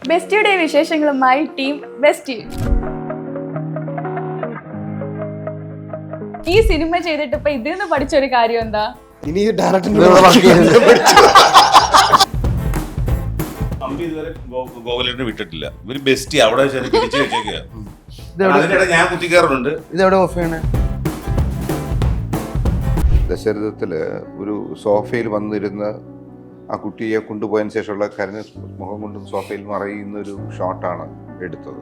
ബെസ്റ്റിയുടെ വിശേഷങ്ങളുമായി team bestie. ഈ cinema ചെയ്തിട്ട് ഇപ്പൊ ഇതിൽ നിന്ന് പഠിച്ചൊരു കാര്യം എന്താ? ഇനി ഇതുവരെ ഗോകുലിനെ വിട്ടിട്ടില്ല. ഇവര് ബെസ്റ്റി അവിടെ പിടിച്ചു വെച്ചേക്കുക. ഞാൻ കുത്തിക്കാറുണ്ട്. ഇതെവിടെ ഓഫ് ചെയ്യണേ? ദശരഥത്തില് ഒരു സോഫയിൽ വന്നിരുന്ന് ആ കുട്ടിയെ കൊണ്ടുപോയതിന് ശേഷമുള്ള കരഞ്ഞ മുഖം കൊണ്ട് സോഫയിൽ മറയുന്ന ഒരു ഷോട്ടാണ് എടുത്തത്.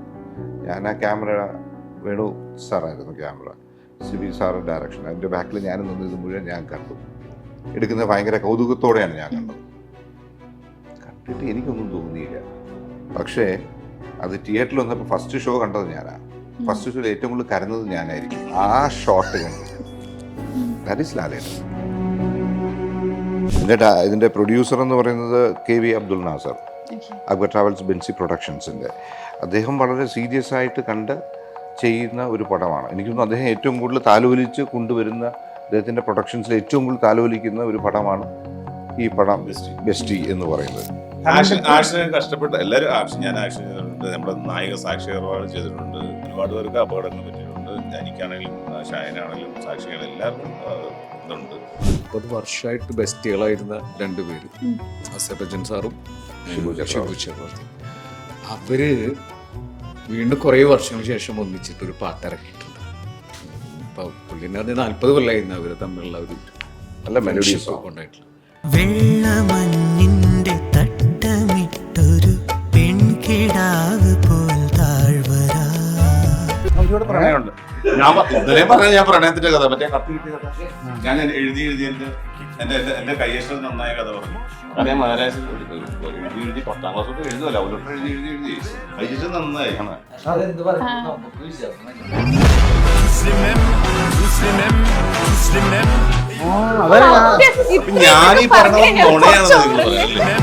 ഞാൻ ആ ക്യാമറ വേണു സാറായിരുന്നു ക്യാമറ, സിബി സാറിൻ്റെ ഡയറക്ഷൻ. അതിൻ്റെ ബാക്കിൽ ഞാൻ നിന്നത് മുഴുവൻ ഞാൻ കണ്ടു. എടുക്കുന്നത് ഭയങ്കര കൗതുകത്തോടെയാണ് ഞാൻ കണ്ടത്. കണ്ടിട്ട് എനിക്കൊന്നും തോന്നിയില്ല. പക്ഷേ അത് തിയേറ്ററിൽ വന്നപ്പോൾ ഫസ്റ്റ് ഷോ കണ്ടത് ഞാനാണ്. ഫസ്റ്റ് ഷോയിൽ ഏറ്റവും കൂടുതൽ കരഞ്ഞത് ഞാനായിരിക്കും. ആ ഷോട്ട് കണ്ടു. ദാറ്റ് ഈസ് ലാലേട്ടൻ. ഇതിൻ്റെ പ്രൊഡ്യൂസർ എന്ന് പറയുന്നത് KV അബ്ദുൽ നാസർ, അക്ബർ ട്രാവൽസ് ബെൻസി പ്രൊഡക്ഷൻസിൻ്റെ. അദ്ദേഹം വളരെ സീരിയസ് ആയിട്ട് കണ്ട് ചെയ്യുന്ന ഒരു പടമാണ്. എനിക്കൊന്നും അദ്ദേഹം ഏറ്റവും കൂടുതൽ താലോലിച്ച് കൊണ്ടുവരുന്ന, അദ്ദേഹത്തിൻ്റെ പ്രൊഡക്ഷൻസിൽ ഏറ്റവും കൂടുതൽ താലോലിക്കുന്ന ഒരു പടമാണ് ഈ പടം ബെസ്റ്റി എന്ന് പറയുന്നത്. ആക്ഷൻ കഷ്ടപ്പെട്ട് എല്ലാവരും ഞാൻ ആക്ഷൻ ചെയ്തിട്ടുണ്ട്. നമ്മുടെ നായിക സാക്ഷി അഗർവാൾ ചെയ്തിട്ടുണ്ട്. ഒരുപാട് പേർക്ക് അപകടങ്ങൾ പറ്റിയിട്ടുണ്ട്. എനിക്കാണെങ്കിലും ഷായനാണെങ്കിലും സാക്ഷികൾ എല്ലാവർക്കും ഇതുണ്ട്. 30 വർഷമായിട്ട് ബെസ്റ്റികളായിരുന്ന രണ്ടുപേര്, അസർജൻ സാറും ഷിബു ചക്രവർത്തി, അവര് വീണ്ടും കുറേ വർഷങ്ങൾക്ക് ശേഷം ഒന്നിച്ചിട്ട് ഒരു പാട്ട് ഇറക്കിയിട്ടുണ്ട്. അപ്പൊ പുള്ളിനെ 40 കൊല്ലമായിരുന്നു അവര് തമ്മിലുള്ള ഒരു നല്ല മെലഡീസ് ഉണ്ടായിട്ടുള്ള. വെള്ളമഞ്ഞിന്റെ തട്ടമിട്ടൊരു പെൺകിടാവ് പോൽ താഴ്വരാ. പ്രണയമുണ്ട്. ഞാൻ പ്രണയത്തിന്റെ കഥ, മറ്റേ കത്തി കിട്ടിയ കഥ ഞാൻ എഴുതി എന്റെ കയ്യക്ഷരം നന്നായ കഥ പറഞ്ഞു. അതേ മഹാരാജ് എഴുതി 10ാം ക്ലാസ് തൊട്ട് എഴുതുമല്ലോ, അവരോട്ട് എഴുതി കയ്യക്ഷരം നന്നായി. Yes, ഞാൻ ഈ പറഞ്ഞ നുണയാണെന്ന് നിങ്ങൾ പറയല്ലേ?